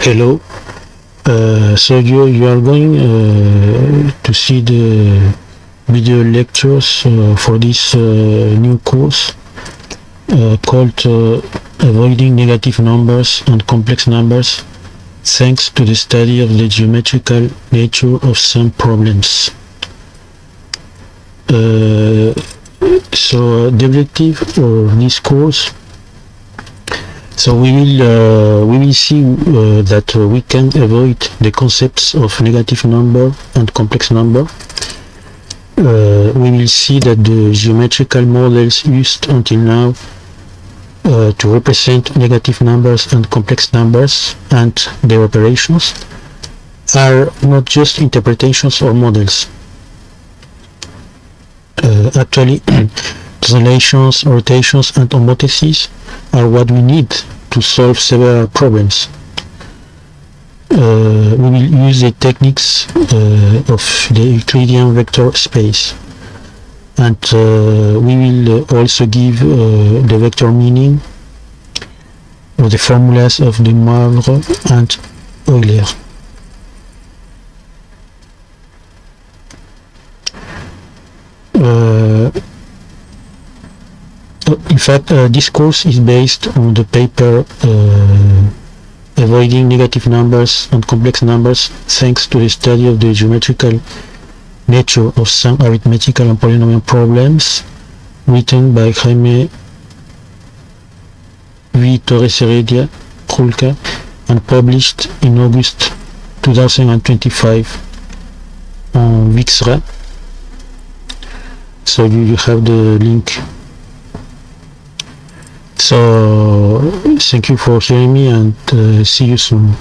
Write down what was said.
Hello. So you are going to see the video lectures for this new course called Avoiding Negative Numbers and Complex Numbers thanks to the study of the geometrical nature of some problems. So the objective of this course, so we will see that we can avoid the concepts of negative number and complex number. We will see that the geometrical models used until now to represent negative numbers and complex numbers and their operations are not just interpretations or models. Actually, translations, rotations, and homothéses are what we need to solve several problems. We will use the techniques of the Euclidean vector space, and we will also give the vector meaning of the formulas of de Moivre and Euler. In fact, this course is based on the paper Avoiding Negative Numbers and Complex Numbers thanks to the study of the geometrical nature of some arithmetical and polynomial problems, written by Jaime V. Torres-Heredia Julca and published in August 2025 on Vixra. So you have the link. So thank you for hearing me, and see you soon.